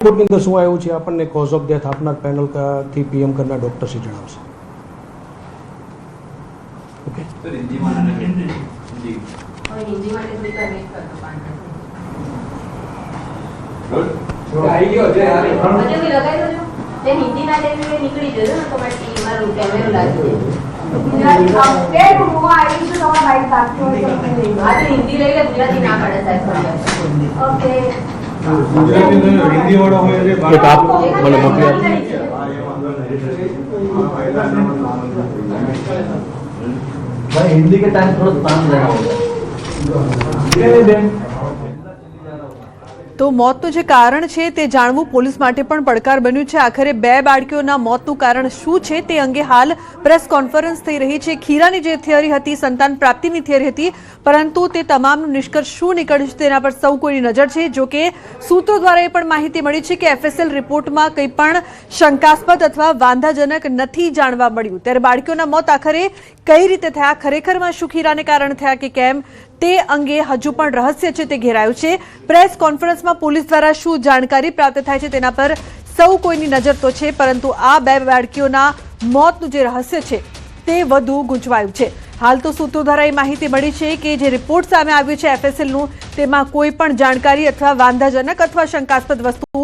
રિપોર્ટની અંદર શું આવ્યું છે આપણને કોઝ ઓફ ડેથ આપનાર પેનલ થી પીએમ કરનાર ડોક્ટર શ્રી જણાવશે. ઓકે સર હિન્દીમાં અને હિન્દી માટે થોડી કનેક્ટ કરતો પાર્ટનર આવી ગયો છે યાર મને બી લગાવી દો તે હિન્દી ના ટાઈમે નીકળી જજો ને તો મારી મારું કેમેરો લાગી જાય અપડેટ હું આવીશું તમારા બાઈક સાથે આ તો હિન્દી લઈ લે ગુજરાતી ના પડે સાહેબ. ઓકે ગુજરાતી હિન્દી વાળો હોય એટલે એક આપ મને મોકલી આપો. भाई हिंदी के टाइम थोड़ा काम लेना होगा. તો મોતનું જે કારણ છે તે જાણવું પોલીસ માટે પણ પડકાર બન્યું છે. આખરે બે બાળકીઓના મોતનું કારણ શું છે તે અંગે હાલ પ્રેસ કોન્ફરન્સ થઈ રહી છે. ખીરાની જે થિયરી હતી, સંતાન પ્રાપ્તિની થિયરી હતી, પરંતુ તે તમામનું નિષ્કર્ષ શું નીકળ્યું છે તેના પર સૌ કોઈની નજર છે. જો કે સૂત્રો દ્વારા એ પણ માહિતી મળી છે કે એફએસએલ રિપોર્ટમાં કંઈ પણ શંકાસ્પદ અથવા વાંધાજનક નથી જાણવા મળ્યું. ત્યારે બાળકીઓના મોત આખરે કઈ રીતે થયા, ખરેખરમાં શું ખીરાને કારણે થયા કે કેમ, તે અંગે હજુ પણ રહસ્ય છે તે ઘેરાયું છે. પ્રેસ કોન્ફરન્સમાં પોલીસ દ્વારા શું જાણકારી પ્રાપ્ત થાય છે તેના પર સૌ કોઈની નજર તો છે, પરંતુ આ બે બાળકીઓના મોતનું જે રહસ્ય છે તે વધુ ગૂંચવાયું છે. હાલ તો સૂત્રો દ્વારા એ માહિતી મળી છે કે જે રિપોર્ટ સામે આવ્યું છે એફએસએલનું, તેમાં કોઈ પણ જાણકારી અથવા વાંધાજનક અથવા શંકાસ્પદ વસ્તુ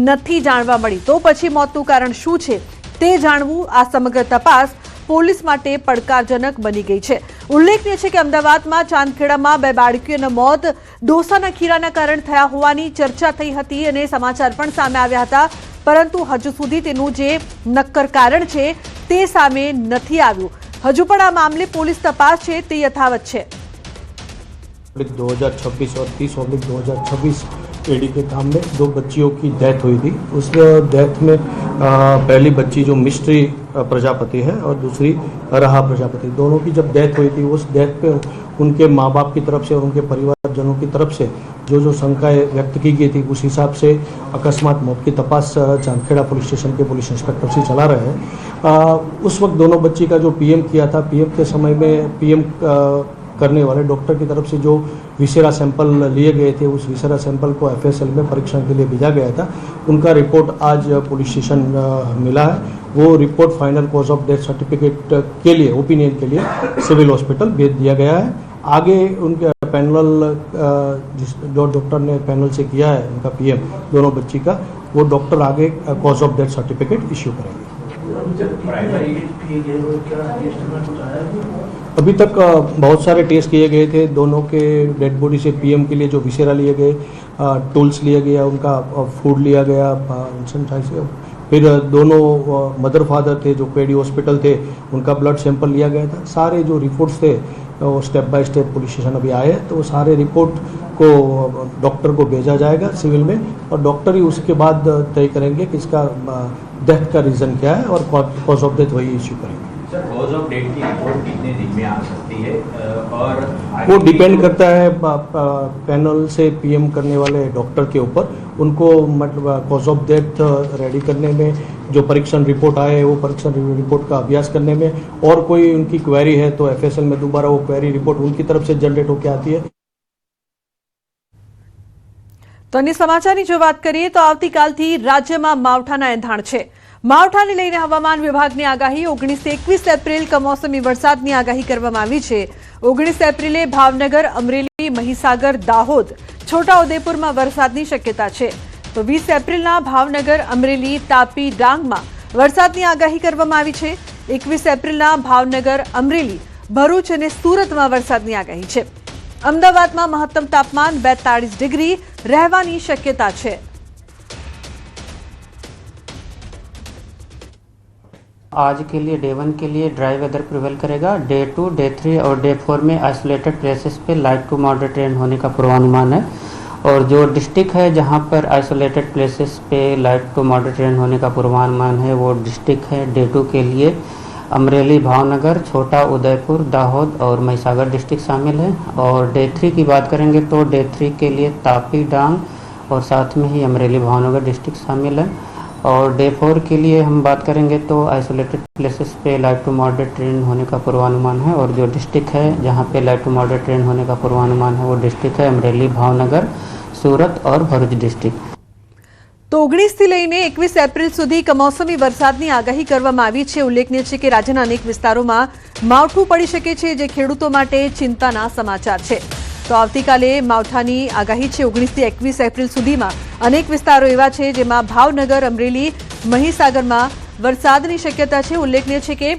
નથી જાણવા મળી. તો પછી મોતનું કારણ શું છે તે જાણવું આ સમગ્ર તપાસ પોલીસ માટે પડકારજનક બની ગઈ છે. ઉલ્લેખનીય છે કે અમદાવાદમાં ચાંદખેડામાં બે બાળકીઓના મોત ડોસાના ખીરાના કારણે થયા હોવાની ચર્ચા થઈ હતી અને સમાચાર પણ સામે આવ્યા હતા, પરંતુ હજુ સુધી તેનું જે નક્કર કારણ છે તે સામે નથી આવ્યું. હજુ પણ આ મામલે પોલીસ તપાસ છે તે યથાવત છે. 2026 और 30/2026 एडी के काम में दो बच्चियों की डेथ हुई थी. उस डेथ में पहली बच्ची जो मिस्ट्री प्रजापति है और दूसरी रहा प्रजापति, दोनों की जब डेथ हुई थी उस डेथ पे उनके माँ बाप की तरफ से और उनके परिवारजनों की तरफ से जो शंकाएं व्यक्त की गई थी उस हिसाब से अकस्मात मौत की तपास चांदखेड़ा पुलिस स्टेशन के पुलिस इंस्पेक्टर से चला रहे हैं. उस वक्त दोनों बच्ची का जो पीएम किया था, पीएम के समय में पीएम करने वाले डॉक्टर की तरफ से जो विसेरा सैंपल लिए गए थे उस विसेरा सैंपल को एफएसएल में परीक्षण के लिए भेजा गया था. उनका रिपोर्ट आज पुलिस स्टेशन मिला है. वो report final cause of death certificate के लिए, ओपिनियन के लिए सिविल हॉस्पिटल भेज दिया गया है. आगे उनके पैनल जो डॉक्टर ने पैनल से किया है उनका पीएम दोनों बच्ची का, वो डॉक्टर आगे cause of death certificate issue करेंगे. अभी तक बहुत सारे टेस्ट किए गए थे. दोनों के डेड बॉडी से पीएम के लिए जो विसेरा लिए गए, टूल्स लिए गया, उनका फूड लिया गया, फिर दोनों मदर फादर थे जो पेडी हॉस्पिटल थे उनका ब्लड सैंपल लिया गया था. सारे जो रिपोर्ट्स थे वो step by step police station अभी आए, तो वो सारे रिपोर्ट को डॉक्टर को भेजा जाएगा सिविल में, और डॉक्टर ही उसके बाद तय करेंगे कि इसका डेथ का रीज़न क्या है और कॉज ऑफ डेथ वही इश्यू करेंगे. सर कॉज ऑफ डेथ की रिपोर्ट कितने दिन में आ सकती है और वो डिपेंड करता है पैनल से पीएम करने वाले डॉक्टर के ऊपर. उनको मतलब कॉज ऑफ डेथ रेडी करने में जो परीक्षण रिपोर्ट आए वो परीक्षण रिपोर्ट का अभ्यास करने में, और कोई उनकी क्वेरी है तो एफएसएल में दोबारा वो क्वेरी रिपोर्ट उनकी तरफ से जनरेट होकर आती है. તો અન્ય સમાચારની જો વાત કરીએ તો આવતીકાલથી રાજ્યમાં માવઠાના એંધાણ છે. માવઠાને લઈને હવામાન વિભાગની આગાહી 19-21 એપ્રિલ કમોસમી વરસાદની આગાહી કરવામાં આવી છે. 19 એપ્રિલે ભાવનગર, અમરેલી, મહીસાગર, દાહોદ, છોટાઉદેપુરમાં વરસાદની શક્યતા છે. તો 20 એપ્રિલના ભાવનગર, અમરેલી, તાપી, ડાંગમાં વરસાદની આગાહી કરવામાં આવી છે. 21 એપ્રિલના ભાવનગર, અમરેલી, ભરૂચ અને સુરતમાં વરસાદની આગાહી છે. અમદાવાદમાં મહત્તમ તાપમાન 42 ડિગ્રી રહેવાની શક્યતા છે. आज के लिए डे 1 के लिए ड्राई वेदर प्रिवेल करेगा. डे 2, डे 3 और डे 4 में आइसोलेटेड प्लेसेस पे लाइट टू मॉडरेट रेन होने का पूर्वानुमान है. और जो डिस्ट्रिक्ट है जहां पर आइसोलेटेड प्लेसेस पे लाइट टू मॉडरेट रेन होने का पूर्वानुमान है वो डिस्ट्रिक्ट है डे 2 के लिए अमरेली, भावनगर, छोटा उदयपुर, दाहोद और महीसागर डिस्ट्रिक्ट शामिल है. और डे 3 की बात करेंगे तो डे 3 के लिए तापी, डांग और साथ में ही अमरेली, भावनगर डिस्ट्रिक्ट शामिल है. और डे 4 के लिए हम बात करेंगे तो आइसोलेटेड प्लेसेस पे लाइट टू मॉडरेट रेन होने का पूर्वानुमान है. और जो डिस्ट्रिक्ट है जहाँ पे लाइट टू मॉडरेट रेन होने का पूर्वानुमान है वो डिस्ट्रिक्ट है अमरेली, भावनगर, सूरत और भरूच डिस्ट्रिक्ट. તો 19થી લઈને 21 એપ્રિલ સુધી કમોસમી વરસાદની આગાહી કરવામાં આવી છે। ઉલ્લેખનીય છે કે રાજ્યના અનેક વિસ્તારોમાં માવઠું પડી શકે છે, જે ખેડૂતો માટે ચિંતાના સમાચાર છે। તો આવતીકાલે માવઠાની આગાહી છે। 19થી 21 એપ્રિલ સુધીમાં અનેક વિસ્તારો એવા છે જેમાં ભાવનગર, અમરેલી, મહીસાગરમાં વરસાદની શક્યતા છે। ઉલ્લેખનીય છે કે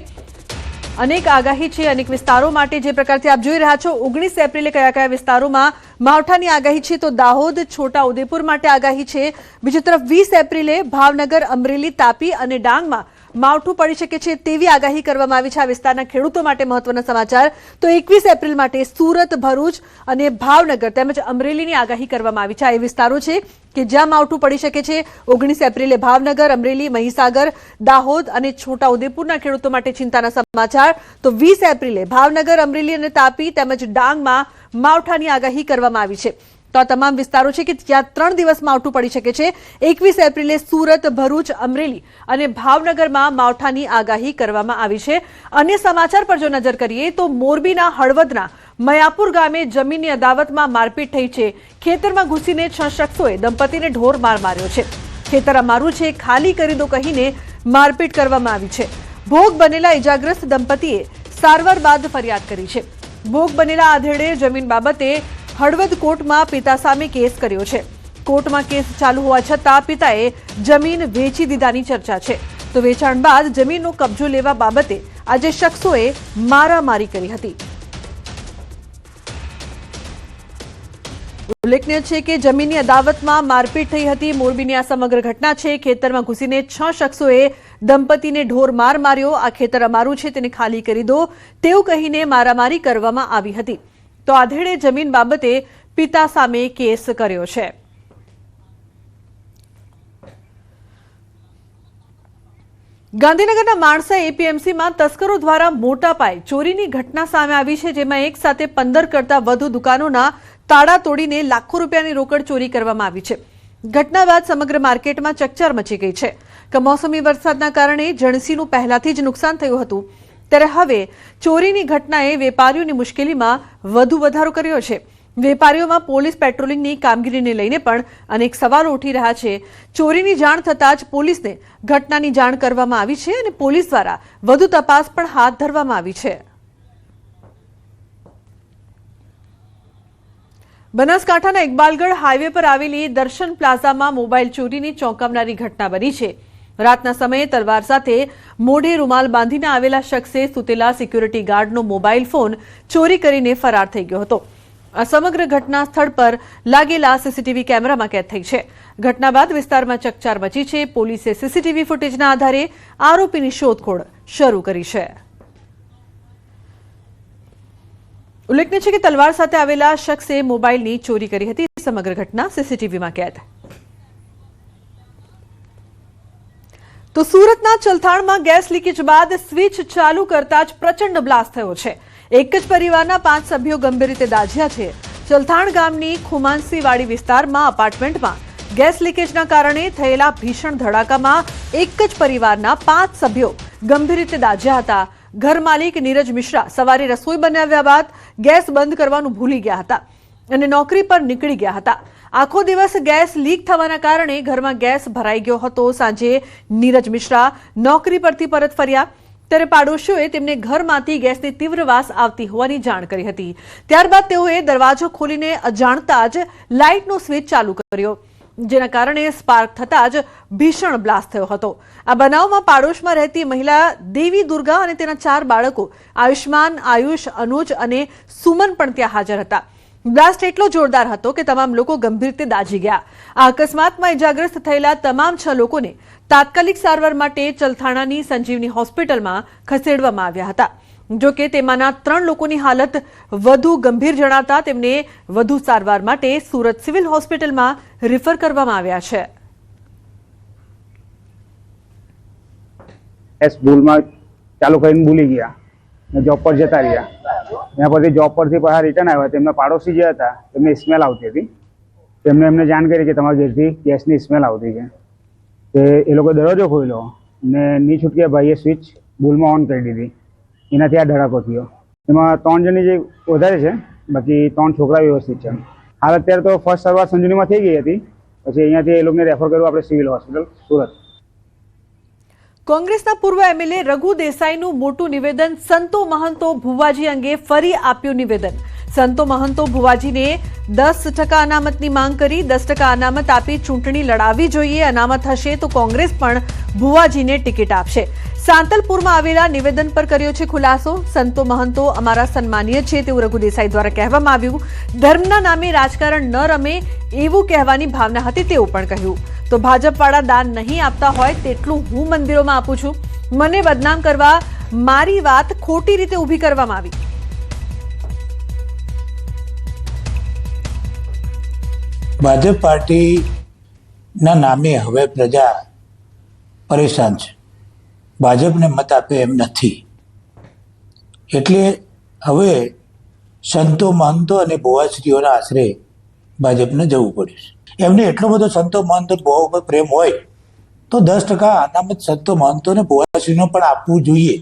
અનેક આગાહી છે અનેક વિસ્તારો માટે। જે પ્રકારથી આપ જોઈ રહ્યા છો 19 એપ્રિલે કયા કયા વિસ્તારોમાં માવઠાની આગાહી છે, તો દાહોદ, છોટા ઉદેપુર માટે આગાહી છે। બીજી તરફ 20 એપ્રિલે ભાવનગર, અમરેલી, તાપી અને ડાંગમાં માવઠું પડી શકે છે તેવી આગાહી કરવામાં આવી છે। આ વિસ્તારના ખેડૂતો માટે મહત્વના સમાચાર। તો 21 એપ્રિલ માટે સુરત, ભરૂચ અને ભાવનગર તેમજ અમરેલીની આગાહી કરવામાં આવી છે। આ એ વિસ્તારો છે કે જ્યાં માવઠું પડી શકે છે। 19 એપ્રિલે ભાવનગર, અમરેલી, મહીસાગર, દાહોદ અને છોટા ઉદેપુરના ખેડૂતો માટે ચિંતાના સમાચાર। તો 20 એપ્રિલે ભાવનગર, અમરેલી અને તાપી તેમજ ડાંગમાં માવઠાની આગાહી કરવામાં આવી છે। તો આ તમામ વિસ્તારો છે કે જ્યાં 3 દિવસ માવઠું પડી શકે છે। 21 એપ્રિલે સુરત, ભરૂચ, અમરેલી અને ભાવનગરમાં માવઠાની આગાહી કરવામાં આવી છે। અન્ય સમાચાર પર જો નજર કરીએ તો મોરબીના હળવદના મયાપુર ગામે જમીનની અદાવતમાં મારપીટ થઈ છે। ખેતરમાં ઘૂસીને 6 શખ્સોએ દંપતીને ઢોર માર માર્યો છે। ખેતર અમારું છે, ખાલી કરી દો કહીને મારપીટ કરવામાં આવી છે। ભોગ બનેલા ઇજાગ્રસ્ત દંપતીએ સારવાર બાદ ફરિયાદ કરી છે। ભોગ બનેલા આધેડે જમીન બાબતે હળવદ કોર્ટમાં પિતા સામે કેસ કર્યો છે। કોર્ટમાં કેસ ચાલુ હોવા છતાં પિતાએ જમીન વેચી દીધાની ચર્ચા છે। તો વેચાણ બાદ જમીનનો કબજો લેવા બાબતે આજે શખ્સોએ મારામારી કરી હતી। ઉલ્લેખનીય છે કે જમીનની અદાવતમાં મારપીટ થઈ હતી। મોરબીની આ સમગ્ર ઘટના છે। ખેતરમાં ઘૂસીને 6 શખ્સોએ દંપતીને ઢોર માર માર્યો। આ ખેતર અમારું છે, તેને ખાલી કરી દો તેવું કહીને મારામારી કરવામાં આવી હતી। તો આધેડે જમીન બાબતે પિતા સામે કેસ કર્યો છે। ગાંધીનગરના માણસા એપીએમસીમાં તસ્કરો દ્વારા મોટા પાયે ચોરીની ઘટના સામે આવી છે, જેમાં એક સાથે 15 કરતા વધુ દુકાનોના તાળા તોડીને લાખો રૂપિયાની રોકડ ચોરી કરવામાં આવી છે। ઘટના બાદ સમગ્ર માર્કેટમાં ચકચાર મચી ગઈ છે। કમોસમી વરસાદના કારણે જણસીનું પહેલાથી જ નુકસાન થયું હતું, ત્યારે હવે ચોરીની ઘટનાએ વેપારીઓની મુશ્કેલીમાં વધુ વધારો કર્યો છે। વેપારીઓમાં પોલીસ પેટ્રોલિંગની કામગીરીને લઈને પણ અનેક સવાલો ઉઠી રહ્યા છે। ચોરીની જાણ થતાં જ પોલીસને ઘટનાની જાણ કરવામાં આવી છે અને પોલીસ દ્વારા વધુ તપાસ પણ હાથ ધરવામાં આવી છે। બનાસકાંઠાના ઇકબાલગઢ હાઈવે પર આવેલી દર્શન પ્લાઝામાં મોબાઈલ ચોરીની ચોંકાવનારી ઘટના બની છે। રાતના સમયે તલવાર સાથે મોઢે રૂમાલ બાંધીને આવેલા શખ્સે સૂતેલા સિક્યુરિટી ગાર્ડનો મોબાઈલ ફોન ચોરી કરીને ફરાર થઈ ગયો હતો। આ સમગ્ર ઘટના સ્થળ પર લાગેલા સીસીટીવી કેમેરામાં કેદ થઈ છે। ઘટના બાદ વિસ્તારમાં ચકચાર મચી છે। પોલીસે સીસીટીવી ફૂટેજના આધારે આરોપીની શોધખોળ શરૂ કરી છે। ઉલ્લેખનીય છે કે તલવાર સાથે આવેલા શખ્સે મોબાઈલની ચોરી કરી હતી। સમગ્ર ઘટના સીસીટીવીમાં કેદ। તો સુરતના ચલથાણમાં ગેસ લીકેજ બાદ સ્વિચ ચાલુ કરતા જ પ્રચંડ બ્લાસ્ટ થયો છે। એક જ પરિવારના 5 સભ્યો ગંભીર રીતે દાઝ્યા છે। ચલથાણ ગામની ખુમાનસીવાડી વિસ્તારમાં અપાર્ટમેન્ટમાં ગેસ લીકેજના કારણે થયેલા ભીષણ ધડાકામાં એક જ પરિવારના 5 સભ્યો ગંભીર રીતે દાઝ્યા હતા। ઘર માલિક નીરજ મિશ્રા સવારે રસોઈ બનાવ્યા બાદ ગેસ બંધ કરવાનું ભૂલી ગયા હતા અને નોકરી પર નીકળી ગયા હતા। આખો દિવસ ગેસ લીક થવાના કારણે ઘરમાં ગેસ ભરાઈ ગયો હતો। સાંજે નીરજ મિશ્રા નોકરી પરથી પરત ફર્યા ત્યારે પાડોશીઓએ તેમને ઘરમાંથી ગેસની તીવ્ર વાસ આવતી હોવાની જાણ કરી હતી। ત્યારબાદ તેઓએ દરવાજો ખોલીને અજાણતા જ લાઇટનો સ્વિચ ચાલુ કર્યો, જેના કારણે સ્પાર્ક થતાં જ ભીષણ બ્લાસ્ટ થયો હતો। આ બનાવમાં પાડોશમાં રહેતી મહિલા દેવી દુર્ગા અને તેના 4 બાળકો આયુષ્માન, આયુષ, અનુજ અને સુમન પણ ત્યાં હાજર હતા। બ્લાસ્ટ એટલો જોરદાર હતો કે તમામ લોકો ગંભીર રીતે દાઝી ગયા। આ અકસ્માતમાં ઇજાગ્રસ્ત થયેલા તમામ 6 લોકોને તાત્કાલિક સારવાર માટે ચલથાણાની સંજીવની હોસ્પિટલમાં ખસેડવામાં આવ્યા હતા। જો કે તેમાંના 3 લોકોની હાલત વધુ ગંભીર જણાતા તેમને વધુ સારવાર માટે સુરત સિવિલ હોસ્પિટલમાં રિફર કરવામાં આવ્યા છે। એસ ભૂલમાં ચાલુ કરીને ભૂલી ગયા, જોબ પર જતા રહ્યા। એના પછી જોબ પરથી પાછા રિટર્ન આવ્યા। તેમના પાડોશી જે હતા તેમને સ્મેલ આવતી હતી। તેમને એમને જાણ કરી કે તમારા ઘરેથી ગેસની સ્મેલ આવતી છે। તે એ લોકો દરવાજો ખોલ્યો ને ની છૂટકે ભાઈએ સ્વિચ ભૂલમાં ઓન કરી દીધી। એનાથી આ ધડાકો થયો। એમાં 3 જણની જે વધારે છે, બાકી 3 છોકરા વ્યવસ્થિત છે। હાલ અત્યારે તો ફર્સ્ટ સારવાર સંજીવનીમાં થઈ ગઈ હતી, પછી અહીંયાથી એ લોકોને રેફર કર્યું આપણે સિવિલ હોસ્પિટલ સુરત. કોંગ્રેસના પૂર્વ એમએલએ રઘુ દેસાઈનું મોટું નિવેદન. સંતો મહંતો ભુવાજી અંગે ફરી આપ્યું નિવેદન. સંતો મહંતો ભુવાજીને 10% અનામતની માંગ કરી. 10% અનામત આપી ચૂંટણી લડાવવી જોઈએ. અનામત હશે તો કોંગ્રેસ પણ ભુવાજીને ટિકિટ આપશે. સાંતલપુરમાં આવેલા નિવેદન પર કર્યો છે ખુલાસો. સંતો મહંતો અમારા સન્માનીય છે તેવું રઘુ દેસાઈ દ્વારા કહેવામાં આવ્યું. ધર્મના નામે રાજકારણ ન રમે એવું કહેવાની ભાવના હતી તેવું પણ કહ્યું. તો ભાજપવાળા દાન નહીં આપતા હોય તેટલું હું મંદિરોમાં આપું છું. મને બદનામ કરવા મારી વાત ખોટી રીતે ઊભી કરવામાં આવી. ભાજપ પાર્ટીના નામે હવે પ્રજા પરેશાન છે. ભાજપને મત આપે એમ નથી. એટલે હવે સંતો મહંતો અને ભુવાશ્રીઓના આશરે ભાજપને જવું પડ્યું છે. એમને એટલો બધો સંતો મહંતો ભુવા ઉપર પ્રેમ હોય તો 10% અનામત સંતો મહંતોને ભુવાશ્રીનો પણ આપવું જોઈએ.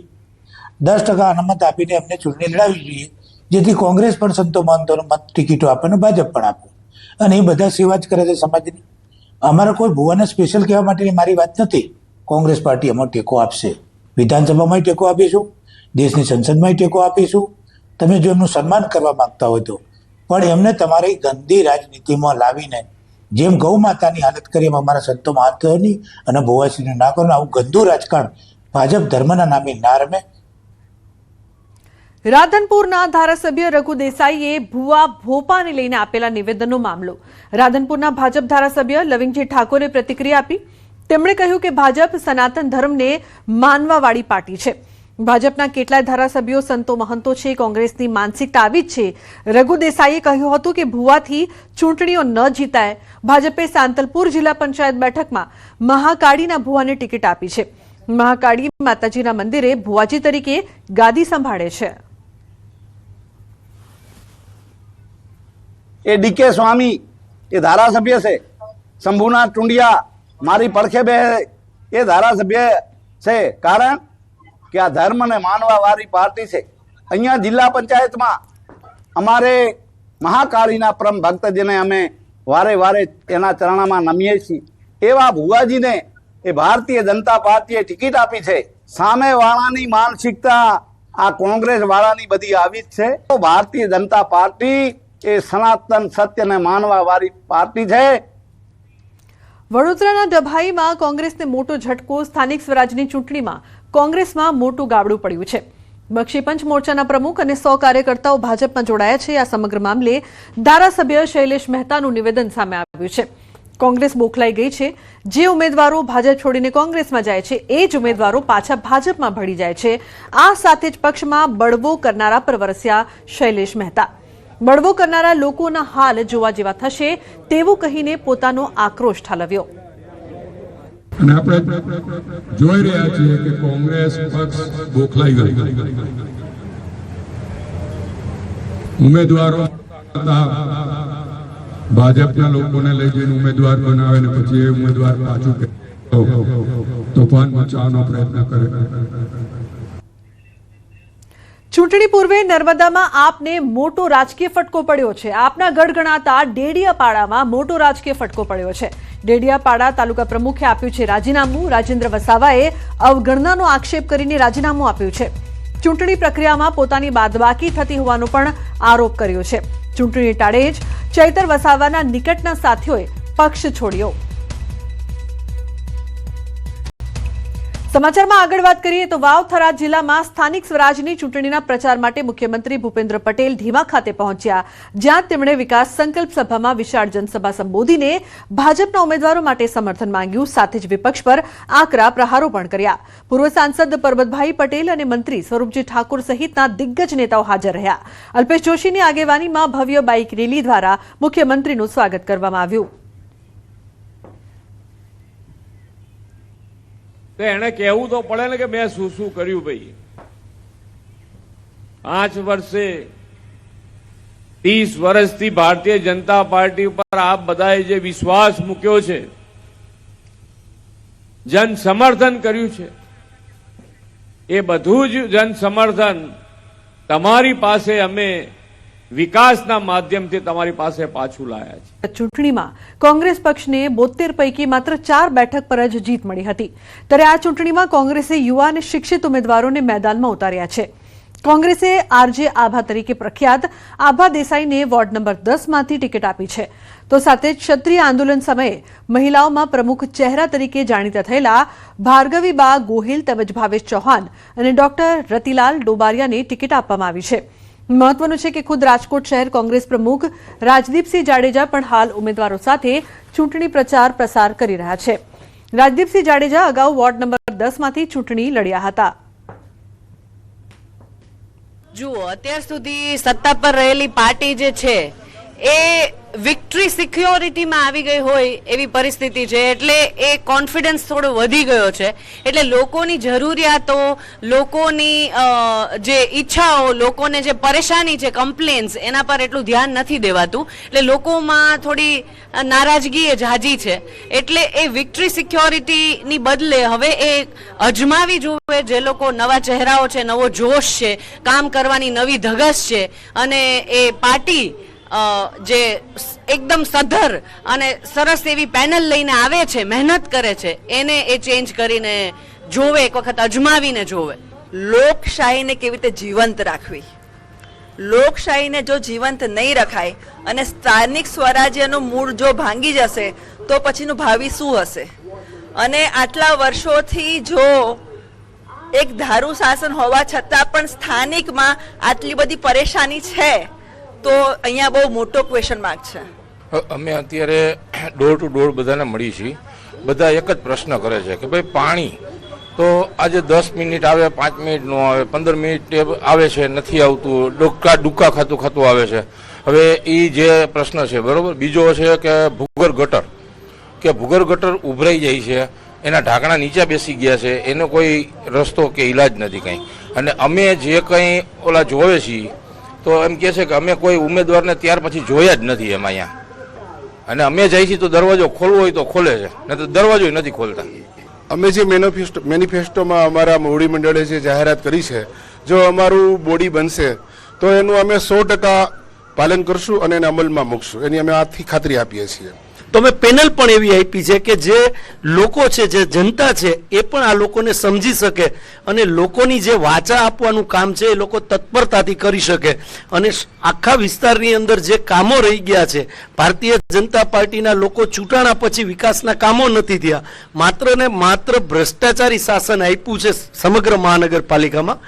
10% અનામત આપીને એમને ચૂંટણી લડાવવી જોઈએ, જેથી કોંગ્રેસ પણ સંતો મહંતોને મત ટિકિટો આપે અને ભાજપ પણ આપે. અને એ બધા સેવા જ કરે છે સમાજની. અમારા કોઈ ભુવાને સ્પેશિયલ કહેવા માટેની મારી વાત નથી. કોંગ્રેસ પાર્ટી એમાં ટેકો આપશે. વિધાનસભામાં ટેકો આપીશું, દેશની સંસદમાં ટેકો આપીશું. તમે જો એમનું સન્માન કરવા માંગતા હોય તો, પણ એમને તમારી ગંદી રાજનીતિમાં લાવીને જેમ ગૌ માતાની હાલત કરી એમ અમારા સંતો મહંતોની અને ભુવાશ્રીને ના કરો. આવું ગંદુ રાજકારણ ભાજપ ધર્મના નામે ના રમે. રાધનપુરના ધારાસભ્ય રઘુ દેસાઈએ ભુવા ભોપાને લઈને આપેલા નિવેદનનો મામલો. રાધનપુરના ભાજપ ધારાસભ્ય લવિંગજી ઠાકોરે પ્રતિક્રિયા આપી. તેમણે કહ્યું કે ભાજપ સનાતન ધર્મને માનવાવાળી પાર્ટી છે. ભાજપના કેટલાય ધારાસભ્યો સંતો મહંતો છે. કોંગ્રેસની માનસિકતા આવી જ છે. રઘુ દેસાઈએ કહ્યું હતું કે ભુવાથી ચૂંટણીઓ ન જીતાય. ભાજપે સાંતલપુર જિલ્લા પંચાયત બેઠકમાં મહાકાળીના ભુવાને ટિકિટ આપી છે. મહાકાળી માતાજીના મંદિરે ભુવાજી તરીકે ગાદી સંભાળે છે. એ ડીકે સ્વામી એ ધારાસભ્ય છે. શંભુનાથ ટુંડિયા મારી પડખે બે એ ધારાસભ્ય છે. કારણ કે આ ધર્મને માનવા વાળી પાર્ટી છે. અહીંયા જિલ્લા પંચાયતમાં અમારે મહાકાળીના પરમ ભક્ત જેને અમે વારે વારે એના ચરણમાં નમીએ છીએ એવા ભુવાજીને એ ભારતીય જનતા પાર્ટીએ ટિકિટ આપી છે. સામે વાળાની માનસિકતા આ કોંગ્રેસ વાળાની બધી આવી જ છે. તો ભારતીય જનતા પાર્ટી એ સનાતન સત્યને માનવા વાળી પાર્ટી છે. વડોદરાના ડભાઈમાં કોંગ્રેસને મોટો ઝટકો. સ્થાનિક સ્વરાજની ચૂંટણીમાં કોંગ્રેસમાં મોટું ગાબડું પડ્યું છે. બક્ષીપંચ મોરચાના પ્રમુખ અને 100 કાર્યકર્તાઓ ભાજપમાં જોડાયા છે. આ સમગ્ર મામલે ધારાસભ્ય શૈલેષ મહેતાનું નિવેદન સામે આવ્યું છે. કોંગ્રેસ બોખલાઈ ગઈ છે. જે ઉમેદવારો ભાજપ છોડીને કોંગ્રેસમાં જાય છે એ જ ઉમેદવારો પાછા ભાજપમાં ભળી જાય છે. આ સાથે જ પક્ષમાં બળવો કરનારા પર વરસ્યા શૈલેષ મહેતા. બળવો કરનારા લોકોના હાલ જોવા જેવા થશે તેવું કહીને પોતાનો આક્રોશ ઠાલવ્યો. અને આપણે જોઈ રહ્યા છીએ કે કોંગ્રેસ પક્ષ બોખલાઈ ગઈ. ઉમેદવારો ભાજપના લોકોને લઈ જઈને ઉમેદવાર બનાવે ને પછી એ ઉમેદવાર પાછું તોફાન મચાવવાનો પ્રયત્ન કરે. ચૂંટણી પૂર્વે નર્મદામાં આપને મોટો રાજકીય ફટકો પડ્યો છે. આપના ગઢ ગણાતા ડેડિયાપાડામાં મોટો રાજકીય ફટકો પડ્યો છે. ડેડિયાપાડા તાલુકા પ્રમુખે આપ્યું છે રાજીનામું. રાજેન્દ્ર વસાવાએ અવગણનાનો આક્ષેપ કરીને રાજીનામું આપ્યું છે. ચૂંટણી પ્રક્રિયામાં પોતાની બાદબાકી થતી હોવાનો પણ આરોપ કર્યો છે. ચૂંટણી ટાળે જ ચૈતર વસાવાના નિકટના સાથીઓએ પક્ષ છોડ્યો. સમાચારમાં આગળ વાત કરીએ તો વાવ થરાદ જિલ્લામાં સ્થાનિક સ્વરાજની ચૂંટણીના પ્રચાર માટે મુખ્યમંત્રી ભૂપેન્દ્ર પટેલ ધીમા ખાતે પહોંચ્યા. જ્યાં તેમણે વિકાસ સંકલ્પ સભામાં વિશાળ જનસભા સંબોધીને ભાજપના ઉમેદવારો માટે સમર્થન માંગ્યું. સાથે જ વિપક્ષ પર આકરા પ્રહારો પણ કર્યા. પૂર્વ સાંસદ પરબતભાઈ પટેલ અને મંત્રી સ્વરૂપજી ઠાકોર સહિતના દિગ્ગજ નેતાઓ હાજર રહ્યા. અલ્પેશ જોશીની આગેવાનીમાં ભવ્ય બાઇક રેલી દ્વારા મુખ્યમંત્રીનું સ્વાગત કરવામાં આવ્યું. તો એને કહેવું તો પડે ને કે મેં શું શું કર્યું. ભાઈ 5 વર્ષે 30 વર્ષથી ભારતીય જનતા પાર્ટી ઉપર આપ બધાએ જે વિશ્વાસ મૂક્યો છે, જન સમર્થન કર્યું છે, એ બધું જ જન સમર્થન તમારી પાસે અમે વિકાસના માધ્યમથી તમારી પાસે પાછું લાયા છે. ચૂંટણીમાં કોંગ્રેસ પક્ષને 72 પૈકી માત્ર 4 બેઠક પર જ જીત મળી હતી. ત્યારે આ ચૂંટણીમાં કોંગ્રેસે યુવા અને શિક્ષિત ઉમેદવારોને મેદાનમાં ઉતાર્યા છે. કોંગ્રેસે આરજે આભા તરીકે પ્રખ્યાત આભા દેસાઈને વોર્ડ નંબર 10 માંથી ટિકિટ આપી છે. તો સાથે જ ક્ષત્રિય આંદોલન સમયે મહિલાઓમાં પ્રમુખ ચહેરા તરીકે જાણીતા થયેલા ભાર્ગવીબા ગોહિલ તેમજ ભાવેશ ચૌહાણ અને ડોક્ટર રતિલાલ ડોબારિયાને ટિકિટ આપવામાં આવી છે. મહત્વનું છે કે ખુદ રાજકોટ શહેર કોંગ્રેસ પ્રમુખ રાજદીપસિંહ જાડેજા પણ હાલ ઉમેદવારો સાથે ચૂંટણી પ્રચાર પ્રસાર કરી રહ્યા છે. રાજદીપસિંહ જાડેજા અગાઉ વોર્ડ નંબર 10 માંથી ચૂંટણી લડ્યા હતા. જુઓ, અત્યાર સુધી સત્તા પર રહેલી પાર્ટી જે છે એ વિક્ટરી સિક્યોરિટીમાં આવી ગઈ હોય એવી પરિસ્થિતિ છે. એટલે એ કોન્ફિડન્સ થોડો વધી ગયો છે. એટલે લોકોની જરૂરિયાતો, લોકોની જે ઈચ્છાઓ, લોકોને જે પરેશાની છે, કમ્પ્લેન્સ, એના પર એટલું ધ્યાન નથી દેવાતું. એટલે લોકોમાં થોડી નારાજગી એ જાજી છે. એટલે એ વિક્ટરી સિક્યોરિટીની બદલે હવે એ અજમાવી જોવે. જે લોકો નવા ચહેરાઓ છે, નવો જોશ છે, કામ કરવાની નવી ધગશ છે અને એ પાર્ટી જે એકદમ સધર અને સરસ એવી પેનલ લઈને આવે છે, મહેનત કરે છે, એને એ ચેન્જ કરીને જોવે, એક વખત અજમાવીને જોવે. લોકશાહીને કેવી રીતે જીવંત રાખવી, લોકશાહીને જો જીવંત નહીં રખાય અને સ્થાનિક સ્વરાજ્યનું મૂળ જો ભાંગી જશે તો પછીનું ભાવિ શું હશે. અને આટલા વર્ષોથી જો એક ધારું શાસન હોવા છતાં પણ સ્થાનિકમાં આટલી બધી પરેશાની છે તો અહીંયા બહુ મોટો ક્વેશ્ચન માર્ક છે. અમે અત્યારે ડોર ટુ ડોર બધાને મળી છીએ. બધા એક જ પ્રશ્ન કરે છે કે ભાઈ પાણી તો આજે 10 મિનિટ આવે, 5 મિનિટ નો આવે, 15 મિનિટ આવે છે, નથી આવતું, ડુક્કા ખાતું આવે છે. હવે એ જે પ્રશ્ન છે, બરોબર. બીજો છે કે ભૂગર્ભ ગટર ઉભરાઈ જાય છે, એના ઢાંકણા નીચે બેસી ગયા છે, એનો કોઈ રસ્તો કે ઈલાજ નથી કંઈ. અને અમે જે કંઈ ઓલા જોવે છીએ તો એમ કહે છે કે અમે કોઈ ઉમેદવારને ત્યાર પછી જોયા જ નથી એમાં અહીંયા. અને અમે જઈએ છીએ તો દરવાજો ખોલવો હોય તો ખોલે છે, નહીં તો દરવાજો નથી ખોલતા. અમે જે મેનિફેસ્ટોમાં અમારા મોવડી મંડળે જે જાહેરાત કરી છે, જો અમારું બોડી બનશે તો એનું અમે 100% પાલન કરશું અને એને અમલમાં મૂકશું, એની અમે આજથી ખાતરી આપીએ છીએ. તો અમે પેનલ પણ એવી આપી છે કે જે લોકો છે, જે જનતા છે, એ પણ આ લોકોને સમજી શકે અને લોકોની જે વાચા આપવાનું કામ છે એ લોકો તત્પરતાથી કરી શકે. અને આખા વિસ્તારની અંદર જે કામો રહી ગયા છે, ભારતીય જનતા પાર્ટીના લોકો ચૂંટાણા પછી વિકાસના કામો નથી થયા, માત્ર ને માત્ર ભ્રષ્ટાચારી શાસન આપ્યું છે સમગ્ર મહાનગરપાલિકામાં.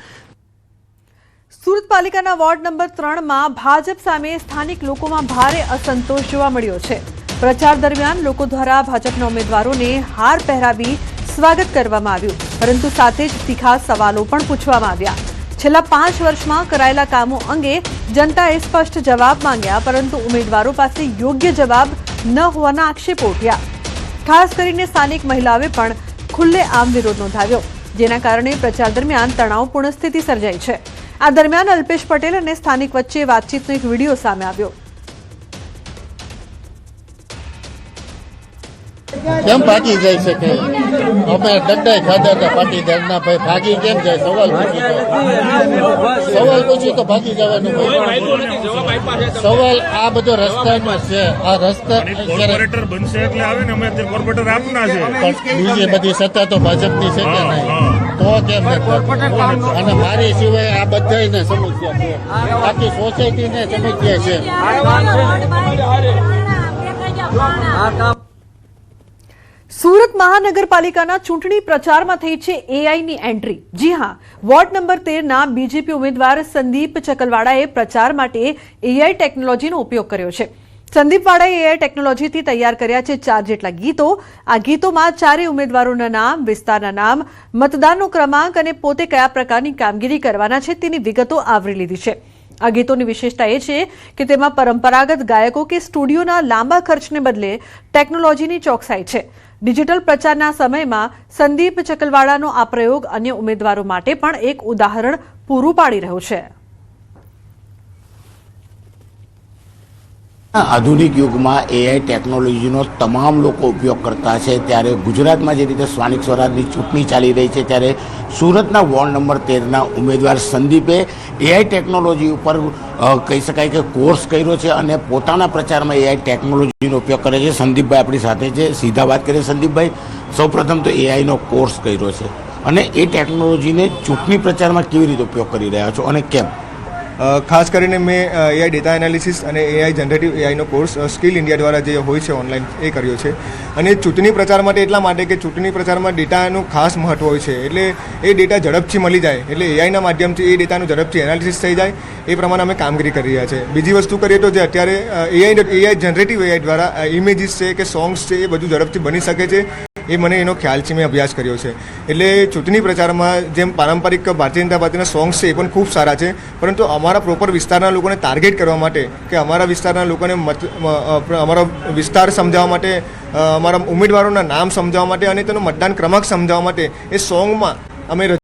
સુરત પાલિકાના વોર્ડ નંબર 3માં ભાજપ સામે સ્થાનિક લોકોમાં ભારે અસંતોષ જોવા મળ્યો છે. પ્રચાર દરમિયાન લોકો દ્વારા ભાજપના ઉમેદવારોને હાર પહેરાવી સ્વાગત કરવામાં આવ્યું, પરંતુ સાથે જ તીખા સવાલો પણ પૂછવામાં આવ્યા. છેલ્લા 5 વર્ષમાં કરાયેલા કામો અંગે જનતાએ સ્પષ્ટ જવાબ માંગ્યા, પરંતુ ઉમેદવારો પાસે યોગ્ય જવાબ ન હોવાના આક્ષેપો ઉઠ્યા. ખાસ કરીને સ્થાનિક મહિલાઓએ પણ ખુલ્લેઆમ વિરોધ નોંધાવ્યો, જેના કારણે પ્રચાર દરમિયાન તણાવપૂર્ણ સ્થિતિ સર્જાઈ છે. આ દરમિયાન અલ્પેશ પટેલ અને સ્થાનિક વચ્ચે વાતચીતનો એક વિડીયો સામે આવ્યો. કેમ ભાગી જઈ શકે? અમે દંડાઈ ખાધા હતા પાટીદારના, ભાઈ ભાગી કેમ જાય? સવાલ પૂછી તો ભાગી જવાનું. સવાલ આ બધો રસ્તાનો છે. આ રસ્તા કોર્પોરેટર બનશે એટલે આવે ને, અમે કોર્પોરેટર આપના છે, બીજી બધી સત્તા તો ભાજપની છે કે નહીં? તો કેમ? અને મારી સિવાય આ બધાને સમસ્યા છે, આખી સોસાયટીને સમસ્યા છે. સુરત મહાનગરપાલિકાના ચૂંટણી પ્રચારમાં થઈ છે એઆઈની એન્ટ્રી. જી હા, વોર્ડ નંબર 13ના બીજેપી ઉમેદવાર સંદીપ ચકલવાડાએ પ્રચાર માટે એઆઈ ટેકનોલોજીનો ઉપયોગ કર્યો છે. સંદીપવાડાએ એઆઈ ટેકનોલોજીથી તૈયાર કર્યા છે 4 જેટલા ગીતો. આ ગીતોમાં 4 ઉમેદવારોના નામ, વિસ્તારના નામ, મતદાનનો ક્રમાંક અને પોતે કયા પ્રકારની કામગીરી કરવાના છે તેની વિગતો આવરી લીધી છે. આ ગીતોની વિશેષતા એ છે કે તેમાં પરંપરાગત ગાયકો કે સ્ટુડિયોના લાંબા ખર્ચને બદલે ટેકનોલોજીની ચોકસાઈ છે. ડિજિટલ પ્રચારના સમયમાં સંદીપ ચકલવાડાનો આ પ્રયોગ અન્ય ઉમેદવારો માટે પણ એક ઉદાહરણ પૂરું પાડી રહ્યો છે. આધુનિક યુગમાં એઆઈ ટેકનોલોજીનો તમામ લોકો ઉપયોગ કરતા છે, ત્યારે ગુજરાતમાં જે રીતે સ્થાનિક સ્વરાજની ચૂંટણી ચાલી રહી છે, ત્યારે સુરતના વોર્ડ નંબર 13ના ઉમેદવાર સંદીપે એઆઈ ટેકનોલોજી ઉપર કહી શકાય કે કોર્સ કર્યો છે અને પોતાના પ્રચારમાં એઆઈ ટેકનોલોજીનો ઉપયોગ કરે છે. સંદીપભાઈ આપણી સાથે છે, સીધા વાત કરીએ. સંદીપભાઈ, સૌપ્રથમ તો એઆઈનો કોર્સ કર્યો છે અને એ ટેકનોલોજીને ચૂંટણી પ્રચારમાં કેવી રીતે ઉપયોગ કરી રહ્યા છો અને કેમ? ખાસ કરીને મેં એઆઈ ડેટા એનાલિસિસ અને એઆઈ જનરેટિવ એઆઈનો કોર્સ સ્કિલ ઇન્ડિયા દ્વારા જે હોય છે ઓનલાઈન એ કર્યો છે. અને ચૂંટણી પ્રચાર માટે એટલા માટે કે ચૂંટણી પ્રચારમાં ડેટાનું ખાસ મહત્વ હોય છે, એટલે એ ડેટા ઝડપથી મળી જાય, એટલે એઆઈના માધ્યમથી એ ડેટાનું ઝડપથી એનાલિસિસ થઈ જાય, એ પ્રમાણે અમે કામગીરી કરી રહ્યા છે. બીજી વસ્તુ કરીએ તો જે અત્યારે એઆઈ જનરેટિવ એઆઈ દ્વારા ઇમેજીસ છે કે સોંગ્સ છે એ બધું ઝડપથી બની શકે છે, એ મને એનો ખ્યાલ છે, મેં અભ્યાસ કર્યો છે. એટલે ચૂંટણી પ્રચારમાં જેમ પારંપરિક ભારતીય જનતા પાર્ટીના સોંગ્સ છે એ પણ ખૂબ સારા છે, પરંતુ અમારા પ્રોપર વિસ્તારના લોકોને ટાર્ગેટ કરવા માટે કે અમારા વિસ્તારના લોકોને અમારો વિસ્તાર સમજાવવા માટે, અમારા ઉમેદવારોના નામ સમજાવવા માટે અને તેનો મતદાન ક્રમાંક સમજાવવા માટે એ સોંગમાં અમે